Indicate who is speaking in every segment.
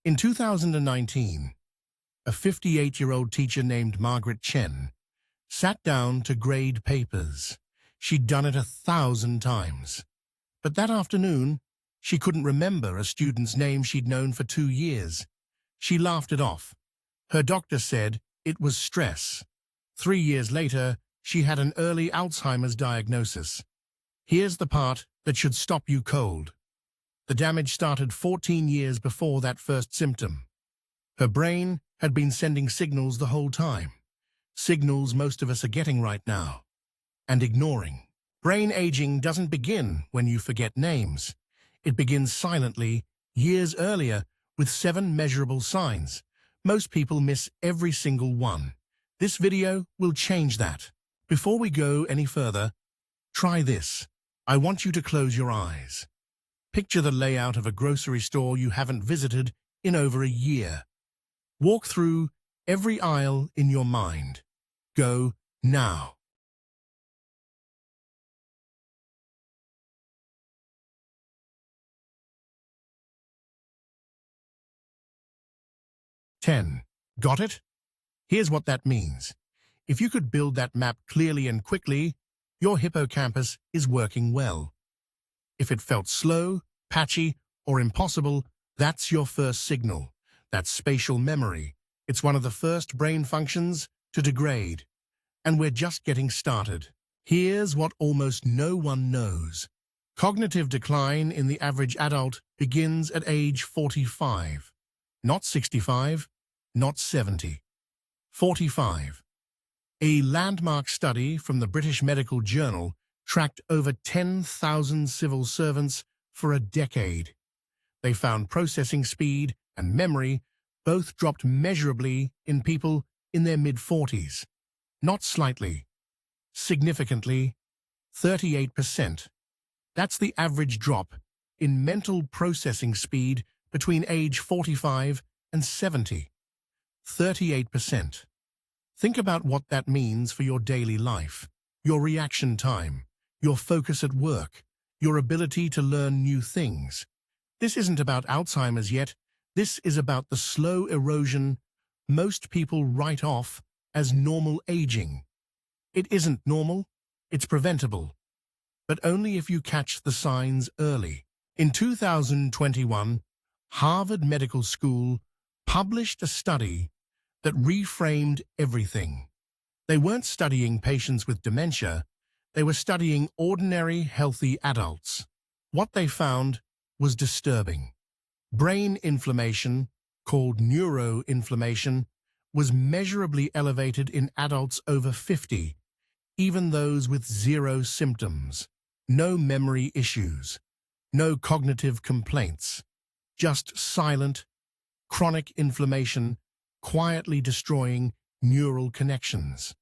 Speaker 1: In 2019, a 58-year-old teacher named Margaret Chen sat down to grade papers. She'd done it 1,000 times. But that afternoon, she couldn't remember a student's name she'd known for 2 years. She laughed it off. Her doctor said it was stress. 3 years later, she had an early Alzheimer's diagnosis. Here's the part that should stop you cold. The damage started 14 years before that first symptom. Her brain had been sending signals the whole time. Signals most of us are getting right now and ignoring. Brain aging doesn't begin when you forget names. It begins silently, years earlier, with 7 measurable signs. Most people miss every single one. This video will change that. Before we go any further, try this. I want you to close your eyes. Picture the layout of a grocery store you haven't visited in over a year. Walk through every aisle in your mind. Go now. Ten. Got it? Here's what that means. If you could build that map clearly and quickly, your hippocampus is working well. If it felt slow, patchy, or impossible, that's your first signal. That's spatial memory. It's one of the first brain functions to degrade. And we're just getting started. Here's what almost no one knows. Cognitive decline in the average adult begins at age 45. Not 65, not 70. 45. A landmark study from the British Medical Journal tracked over 10,000 civil servants for a decade. They found processing speed and memory both dropped measurably in people in their mid-40s. Not slightly, significantly, 38%. That's the average drop in mental processing speed between age 45 and 70. 38%. Think about what that means for your daily life, your reaction time, your focus at work, your ability to learn new things. This isn't about Alzheimer's yet. This is about the slow erosion most people write off as normal aging. It isn't normal, it's preventable. But only if you catch the signs early. In 2021, Harvard Medical School published a study that reframed everything. They weren't studying patients with dementia, they were studying ordinary, healthy adults. What they found was disturbing. Brain inflammation, called neuroinflammation, was measurably elevated in adults over 50, even those with 0 symptoms. No memory issues, no cognitive complaints, just silent, chronic inflammation quietly destroying neural connections.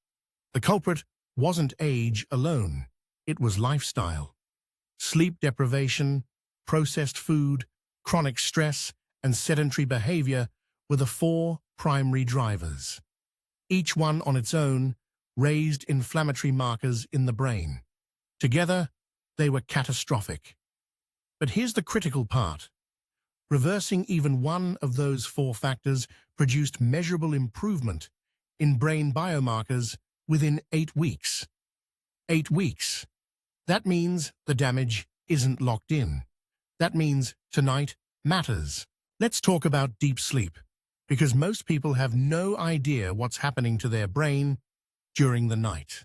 Speaker 1: The culprit wasn't age alone, it was lifestyle. Sleep deprivation, processed food, chronic stress, and sedentary behavior were the 4 primary drivers. Each one on its own raised inflammatory markers in the brain. Together, they were catastrophic. But here's the critical part. Reversing even one of those 4 factors produced measurable improvement in brain biomarkers within 8 weeks. 8 weeks. That means the damage isn't locked in. That means tonight matters. Let's talk about deep sleep, because most people have no idea what's happening to their brain during the night.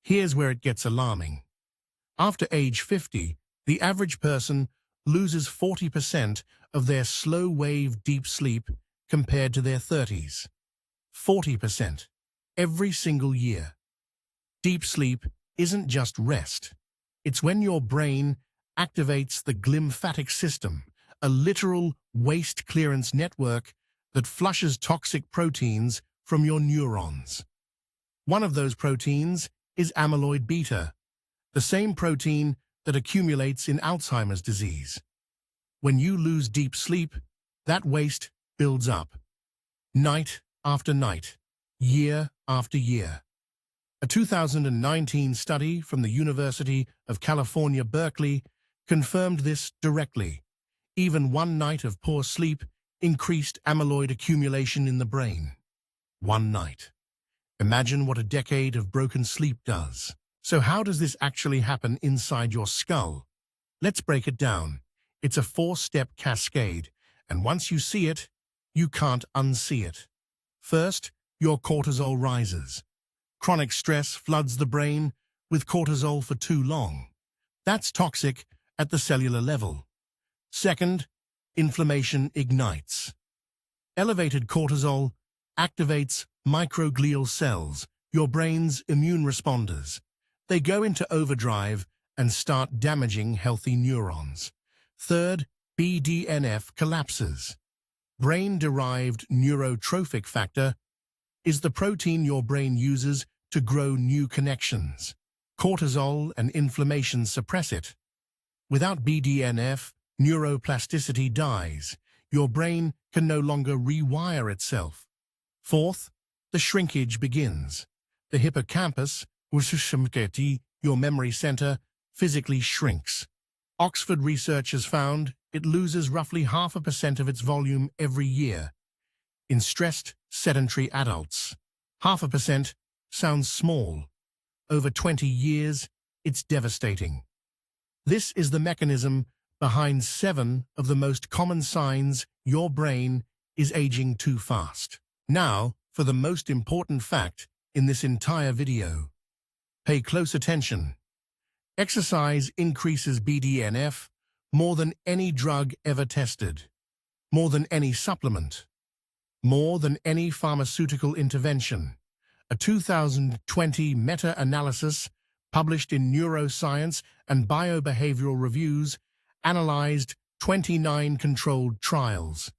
Speaker 1: Here's where it gets alarming. After age 50, the average person loses 40% of their slow-wave deep sleep compared to their 30s. 40%. Every single year. Deep sleep isn't just rest. It's when your brain activates the glymphatic system, a literal waste clearance network that flushes toxic proteins from your neurons. One of those proteins is amyloid beta, the same protein that accumulates in Alzheimer's disease. When you lose deep sleep, that waste builds up. Night after night, year after year. A 2019 study from the University of California, Berkeley, confirmed this directly. Even one night of poor sleep increased amyloid accumulation in the brain. One night. Imagine what a decade of broken sleep does. So how does this actually happen inside your skull? Let's break it down. It's a 4-step cascade, and once you see it, you can't unsee it. First, your cortisol rises. Chronic stress floods the brain with cortisol for too long. That's toxic at the cellular level. Second, inflammation ignites. Elevated cortisol activates microglial cells, your brain's immune responders. They go into overdrive and start damaging healthy neurons. Third, BDNF collapses. Brain-derived neurotrophic factor is the protein your brain uses to grow new connections. Cortisol and inflammation suppress it. Without BDNF, neuroplasticity dies. Your brain can no longer rewire itself. Fourth, the shrinkage begins. The hippocampus, your memory center, physically shrinks. Oxford researchers found it loses roughly 0.5% of its volume every year. In stressed, sedentary adults, 0.5% sounds small. Over 20 years, it's devastating. This is the mechanism behind 7 of the most common signs your brain is aging too fast. Now, for the most important fact in this entire video. Pay close attention. Exercise increases BDNF more than any drug ever tested, more than any supplement, more than any pharmaceutical intervention. A 2020 meta-analysis published in Neuroscience and Biobehavioral Reviews analyzed 29 controlled trials.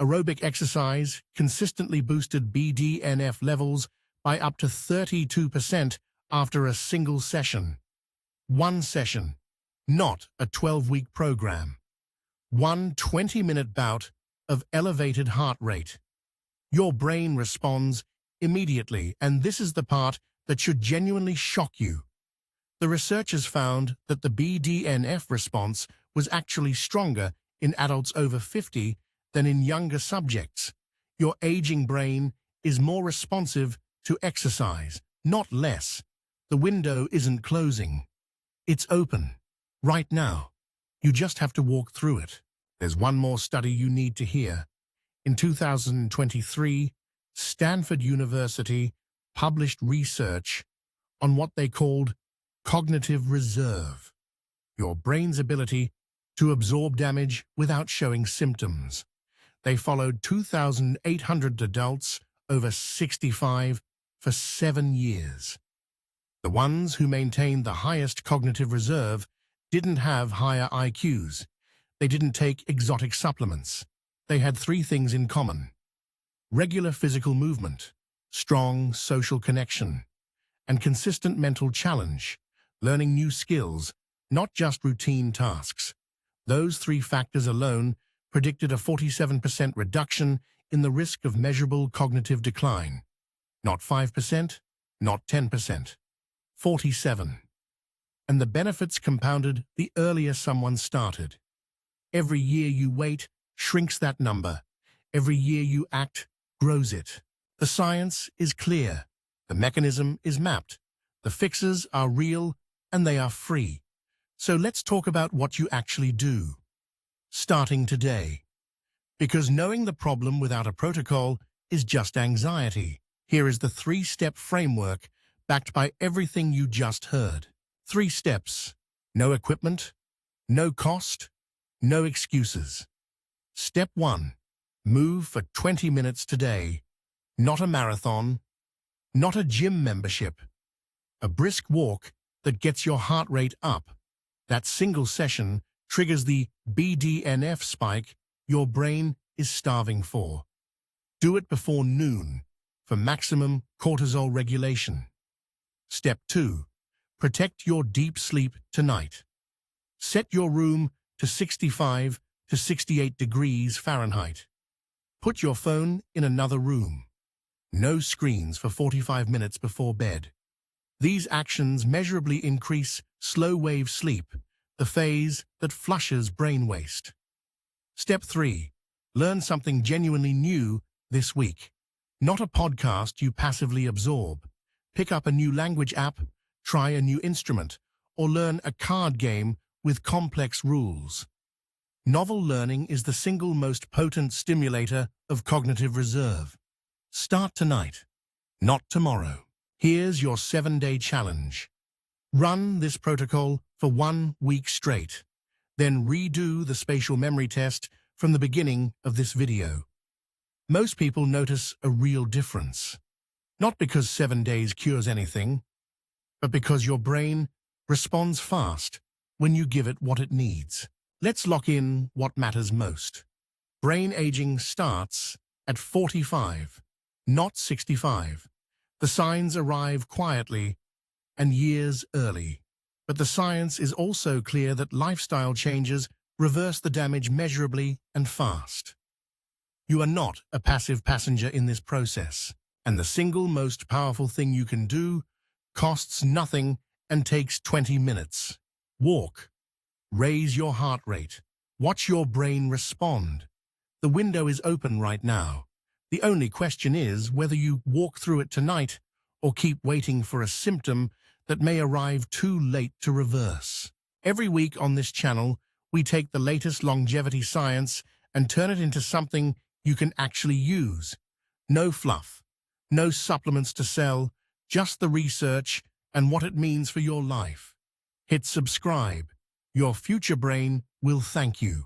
Speaker 1: Aerobic exercise consistently boosted BDNF levels by up to 32% after a single session. One session, not a 12-week program. One 20-minute bout of elevated heart rate. Your brain responds immediately, and this is the part that should genuinely shock you. The researchers found that the BDNF response was actually stronger in adults over 50 than in younger subjects. Your aging brain is more responsive to exercise, not less. The window isn't closing. It's open. Right now. You just have to walk through it. There's one more study you need to hear. In 2023, Stanford University published research on what they called cognitive reserve, your brain's ability to absorb damage without showing symptoms. They followed 2,800 adults over 65 for 7 years. The ones who maintained the highest cognitive reserve didn't have higher IQs. They didn't take exotic supplements. They had 3 things in common: regular physical movement, strong social connection, and consistent mental challenge, learning new skills, not just routine tasks. Those 3 factors alone predicted a 47% reduction in the risk of measurable cognitive decline. Not 5%, not 10%, 47. And the benefits compounded the earlier someone started. Every year you wait shrinks that number. Every year you act grows it. The science is clear. The mechanism is mapped. The fixes are real and they are free. So let's talk about what you actually do. Starting today. Because knowing the problem without a protocol is just anxiety. Here is the 3-step framework backed by everything you just heard. 3 steps. No equipment, no cost, no excuses. Step 1. Move for 20 minutes today. Not a marathon, not a gym membership. A brisk walk that gets your heart rate up. That single session triggers the BDNF spike your brain is starving for. Do it before noon for maximum cortisol regulation. Step 2. Protect your deep sleep tonight. Set your room to 65 to 68 degrees Fahrenheit. Put your phone in another room. No screens for 45 minutes before bed. These actions measurably increase slow-wave sleep, the phase that flushes brain waste. Step 3. Learn something genuinely new this week. Not a podcast you passively absorb. Pick up a new language app, try a new instrument, or learn a card game with complex rules. Novel learning is the single most potent stimulator of cognitive reserve. Start tonight, not tomorrow. Here's your 7-day challenge. Run this protocol for 1 week straight. Then redo the spatial memory test from the beginning of this video. Most people notice a real difference. Not because 7 days cures anything, but because your brain responds fast when you give it what it needs. Let's lock in what matters most. Brain aging starts at 45, not 65. The signs arrive quietly and years early. But the science is also clear that lifestyle changes reverse the damage measurably and fast. You are not a passive passenger in this process, and the single most powerful thing you can do costs nothing and takes 20 minutes. Walk. Raise your heart rate. Watch your brain respond. The window is open right now. The only question is whether you walk through it tonight or keep waiting for a symptom that may arrive too late to reverse. Every week on this channel, we take the latest longevity science and turn it into something you can actually use. No fluff, no supplements to sell, just the research and what it means for your life. Hit subscribe. Your future brain will thank you.